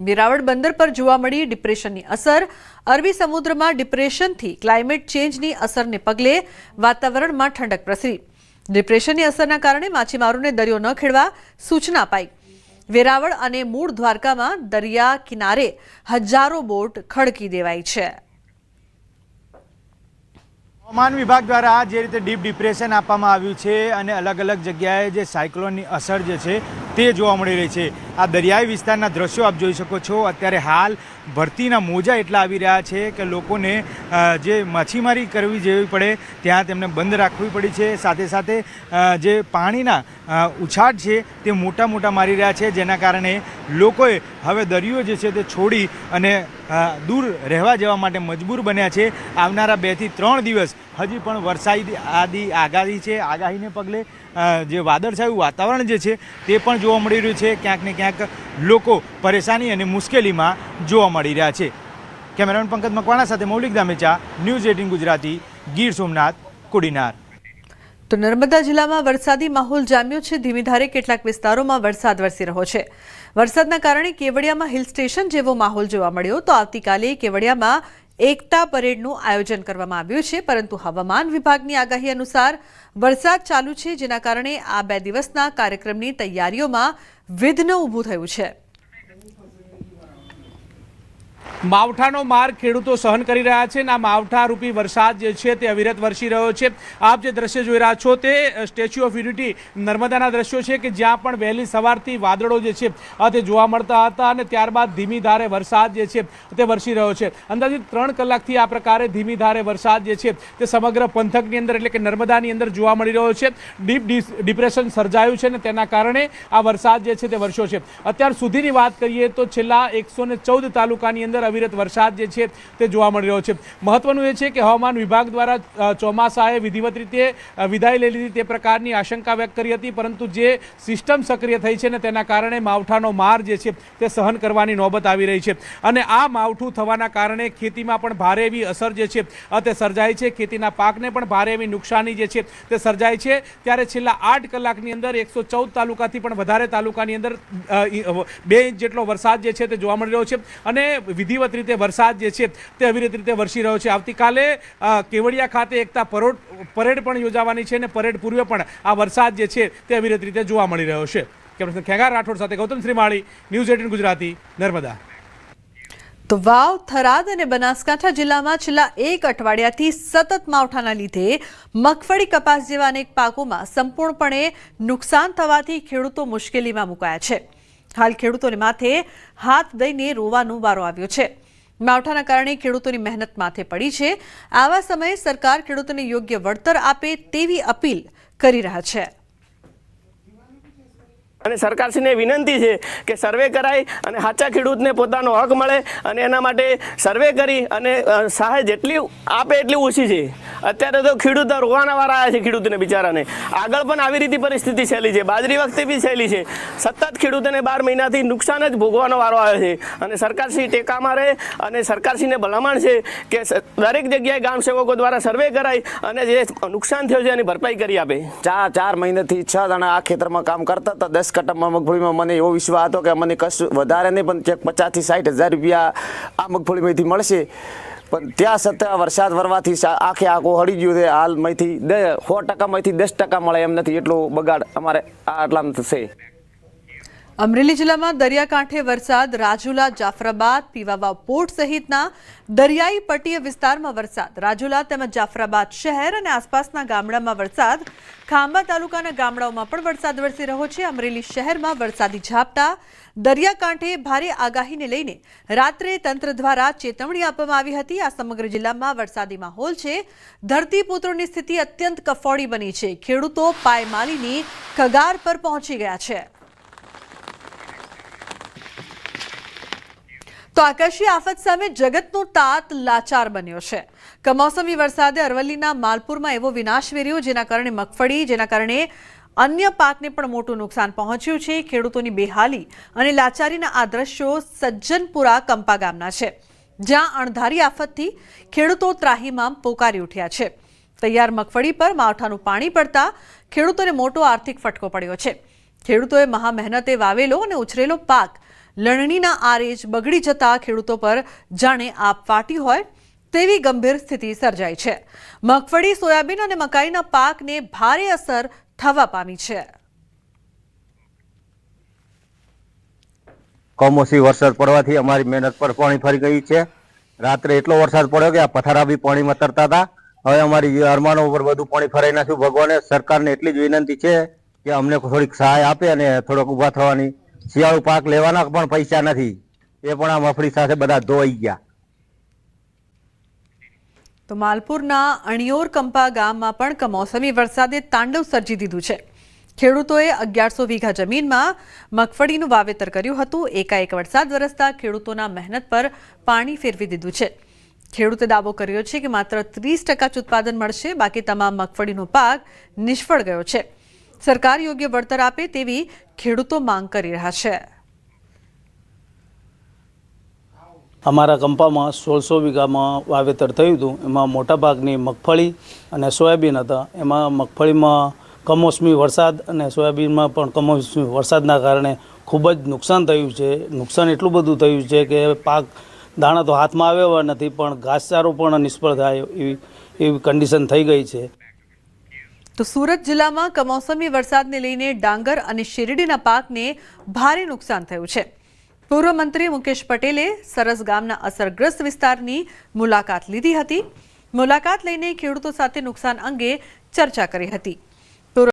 વેરાવળ બંદર પર જોવા મળી ડિપ્રેશનની અસર। અરબી સમુદ્રમાં ડિપ્રેશનથી ક્લાઇમેટ ચેન્જની અસરને પગલે વાતાવરણમાં ઠંડક પ્રસરી। ડિપ્રેશનની અસરના કારણે માછીમારોને દરિયો ન ખેડવા સૂચના અપાઈ। વેરાવળ અને મૂળ દ્વારકામાં દરિયા કિનારે હજારો બોટ ખડકી દેવાઈ છે। હવામાન વિભાગ દ્વારા જે રીતે ડીપ ડિપ્રેશન આપવામાં આવ્યું છે અને અલગ અલગ જગ્યાએ જે સાયક્લોનની અસર જે છે તે જોવા મળી રહી છે। આ દરિયાઈ વિસ્તારના દ્રશ્યો આપ જોઈ શકો છો। અત્યારે હાલ ભરતીના મોજા એટલા આવી રહ્યા છે કે લોકોને જે માછીમારી કરવી જેવી પડે ત્યાં તેમને બંધ રાખવી પડી છે। સાથે સાથે જે પાણીના ઉછાળ છે તે મોટા મારી રહ્યા છે, જેના કારણે લોકોએ હવે દરિયો જે છે તે છોડી અને દૂર રહેવા જવા માટે મજબૂર બન્યા છે। આવનારા 2 થી 3 દિવસ હજી પણ વરસાદી આગાહી છે। આગાહીને પગલે જે વાદળછાયું વાતાવરણ જે છે તે પણ જોવા મળી રહ્યું છે। ક્યાંક ને ક્યાંક લોકો પરેશાની અને મુશ્કેલીમાં જોવા મળી રહ્યા છે। કેમેરામેન પંકજ મકવાણા સાથે મૌલિક ધામેચા, ન્યૂઝ 18 ગુજરાતી, ગીર સોમનાથ, કોડીનાર। તો નર્મદા જિલ્લામાં વરસાદી માહોલ જામ્યો છે। ધીમી ધારે કેટલાક વિસ્તારોમાં વરસાદ વરસી રહ્યો છે। વરસાદના કારણે કેવડિયામાં હિલ સ્ટેશન જેવો માહોલ જોવા મળ્યો। તો આવતીકાલે કેવડિયામાં એકતા પરેડનું આયોજન કરવામાં આવ્યું છે, પરંતુ હવામાન વિભાગની આગાહી અનુસાર વરસાદ ચાલુ છે, જેના કારણે આ 2 દિવસના કાર્યક્રમની તૈયારીઓમાં વિઘ્ન ઊભું થયું છે। માવઠાનો માર ખેડૂતો સહન કરી રહ્યા છે અને આ માવઠા રૂપી વરસાદ જે છે તે અવિરત વરસી રહ્યો છે। આપ જે દ્રશ્ય જોઈ રહ્યા છો તે સ્ટેચ્યુ ઓફ યુનિટી નર્મદાના દ્રશ્યો છે કે જ્યાં પણ વહેલી સવારથી વાદળો જે છે તે જોવા મળતા હતા અને ત્યારબાદ ધીમી ધારે વરસાદ જે છે તે વરસી રહ્યો છે। અંદાજિત 3 કલાકથી આ પ્રકારે ધીમી ધારે વરસાદ જે છે તે સમગ્ર પંથકની અંદર એટલે કે નર્મદાની અંદર જોવા મળી રહ્યો છે। ડીપ ડિપ્રેશન સર્જાયું છે અને તેના કારણે આ વરસાદ જે છે તે વરસ્યો છે। અત્યાર સુધીની વાત કરીએ તો છેલ્લા 114 તાલુકાની અંદર અવિરત વરસાદ જે છે તે જોવા મળી રહ્યો છે। મહત્વનું એ છે કે હવામાન વિભાગ દ્વારા ચોમાસાએ વિધિવત રીતે વિદાય લઈ લીધી તે પ્રકારની આશંકા વ્યક્ત કરી હતી, પરંતુ જે સિસ્ટમ સક્રિય થઈ છે ને તેના કારણે માવઠાનો માર જે છે તે સહન કરવાની નોબત આવી રહી છે અને આ માવઠું થવાના કારણે ખેતીમાં પણ ભારે એવી અસર જે છે તે સર્જાય છે। ખેતીના પાકને પણ ભારે એવી નુકસાની જે છે તે સર્જાય છે। ત્યારે છેલ્લા 8 કલાકની અંદર 114 તાલુકાથી પણ વધારે તાલુકાની અંદર 2 ઇંચ જેટલો વરસાદ જે છે તે જોવા મળી રહ્યો છે અને વિધિવત રીતે વરસાદ જે છે તે અવિરત રીતે વરસી રહ્યો છે। આવતીકાલે કેવડિયા ખાતે એકતા પરેડ પણ યોજાવાની છે અને પરેડ પૂર્વે પણ આ વરસાદ જે છે તે અવિરત રીતે જોવા મળી રહ્યો છે। કેપ્ટન ખેગાર રાઠોડ સાથે ગૌતમ શ્રીમાળી, ન્યૂઝ 18 ગુજરાતી, નર્મદા। તો વાવ, થરાદ અને બનાસકાંઠા જિલ્લામાં છેલ્લા 1 અઠવાડિયાથી સતત માવઠાના લીધે મગફળી, કપાસ જેવા અનેક પાકોમાં સંપૂર્ણપણે નુકસાન થવાથી ખેડૂતો મુશ્કેલીમાં મુકાયા છે। હાલ ખેડૂતોને માથે હાથ દઈને રોવાનો વારો આવ્યો છે। માવઠાના કારણે ખેડૂતોની મહેનત માથે પડી છે। આવા સમયે સરકાર ખેડૂતોને યોગ્ય વળતર આપે તેવી અપીલ કરી રહ્યા છે। અને સરકારશ્રીને વિનંતી છે કે સર્વે કરાય અને સાચા ખેડૂતને પોતાનો હક મળે અને એના માટે સર્વે કરી અને સહાય જેટલી આપે એટલી ઓછી છે। અત્યારે તો ખેડૂતો રોવાના વાળા આવ્યા છે ખેડૂતને બિચારાને। આગળ પણ આવી રીતે પરિસ્થિતિ સહેલી છે, બાજરી વખતે બી સહેલી છે। સતત ખેડૂતોને 12 મહિનાથી નુકસાન જ ભોગવાનો વારો આવ્યો છે અને સરકારશ્રી ટેકામાં રહે અને સરકારશ્રીને ભલામણ છે કે દરેક જગ્યાએ ગામ સેવકો દ્વારા સર્વે કરાય અને જે નુકસાન થયું છે એની ભરપાઈ કરી આપે। 4 મહિનાથી 6 જણા આ ખેતરમાં કામ કરતા હતા। 10 કટ્ટામાં મગફળીમાં મને એવો વિશ્વાસ હતો કે મને કશું વધારે નહીં પણ 50 થી 60 હજાર રૂપિયા આ મગફળીમાંથી મળશે, પણ ત્યાં છતાં વરસાદ વરવાથી આખો હળી ગયું છે। હાલમાંથી 100%માંથી 10% મળે એમ નથી, એટલો બગાડ અમારે આટલામાં થશે। અમરેલી જિલ્લામાં દરિયાકાંઠે વરસાદ। રાજુલા, જાફરાબાદ, પીવાવાવ પોર્ટ સહિતના દરિયાઈ પટ્ટીય વિસ્તારમાં વરસાદ। રાજુલા તેમજ જાફરાબાદ શહેર અને આસપાસના ગામડામાં વરસાદ। ખાંભા તાલુકાના ગામડાઓમાં પણ વરસાદ વરસી રહ્યો છે। અમરેલી શહેરમાં વરસાદી ઝાપટા। દરિયાકાંઠે ભારે આગાહીને લઈને રાત્રે તંત્ર દ્વારા ચેતવણી આપવામાં આવી હતી। આ સમગ્ર જિલ્લામાં વરસાદી માહોલ છે। ધરતીપુત્રોની સ્થિતિ અત્યંત કફોડી બની છે। ખેડૂતો પાયમાલીની કગાર પર પહોંચી ગયા છે। તો આકાશી આફત સામે જગતનો તાત લાચાર બન્યો છે। કમોસમી વરસાદે અરવલ્લીના માલપુરમાં એવો વિનાશ વેર્યો, જેના કારણે મગફળી, જેના કારણે અન્ય પાકને પણ મોટું નુકસાન પહોંચ્યું છે। ખેડૂતોની બેહાલી અને લાચારીના આ દ્રશ્યો સજ્જનપુરા કંપા ગામના છે, જ્યાં અણધારી આફતથી ખેડૂતો ત્રાહિમામ પોકારી ઉઠ્યા છે। તૈયાર મગફળી પર માવઠાનું પાણી પડતા ખેડૂતોને મોટો આર્થિક ફટકો પડ્યો છે। ખેડૂતોએ મહા મહેનતે વાવેલો અને ઉછરેલો પાક લણણીના આરેજ બગડી જતા ખેડૂતો પર જાણે આપ ફાટી હોય તેવી ગંભીર સ્થિતિ સર્જાઈ છે. મગફળી, સોયાબીન અને મકાઈના પાકને ભારે અસર થવા પામી છે. કમોસમી વરસાદ પડવાથી અમારી મહેનત પર પાણી ફરી ગઈ છે. રાત્રે એટલો વરસાદ પડ્યો કે આ પથારા બી પાણીમાં તરતા હતા. હવે અમારી અરમાનો ઉપર બધું પાણી ફરાઈ નાખ્યું. ભગવાને સરકારને એટલી જ વિનંતી છે કે અમને થોડીક સહાય આપે અને થોડોક ઊભા થવાની. શિયાળુ પાક લેવાના પણ પૈસા નથી, એ પણ આ મગફળી સાથે બધા ધોવાઈ ગયા. તો માલપુરના અણિયોર કંપા ગામમાં પણ કમોસમી વરસાદે તાંડવ સર્જી દીધું છે. ખેડૂતોએ 1100 વીઘા જમીનમાં મગફળીનું વાવેતર કર્યું હતું. એકાએક વરસાદ વરસતા ખેડૂતોના મહેનત પર પાણી ફેરવી દીધું છે. ખેડૂતે દાવો કર્યો છે કે માત્ર 30% જ ઉત્પાદન મળશે, બાકી તમામ મગફળીનો પાક નિષ્ફળ ગયો છે. સરકાર યોગ્ય વળતર આપે તેવી ખેડૂતો માંગ કરી રહ્યા છે. અમારા કંપામાં 1600 વીઘામાં વાવેતર થયું હતું. એમાં મોટાભાગની મગફળી અને સોયાબીન હતા. એમાં મગફળીમાં કમોસમી વરસાદ અને સોયાબીનમાં પણ કમોસમી વરસાદના કારણે ખૂબ જ નુકસાન થયું છે. નુકસાન એટલું બધું થયું છે કે પાક દાણા તો હાથમાં આવ્યા નથી, પણ ઘાસચારો પણ નિષ્ફળ થાય એવી કન્ડિશન થઈ ગઈ છે. તો સુરત જિલ્લામાં કમોસમી વરસાદને લઈને ડાંગર અને શેરડીના પાકને ભારે નુકસાન થયું છે. પૂર્વ મંત્રી મુકેશ પટેલે સરસ ગામના અસરગ્રસ્ત વિસ્તારની મુલાકાત લીધી હતી. મુલાકાત લઈને ખેડૂતો સાથે નુકસાન અંગે ચર્ચા કરી હતી.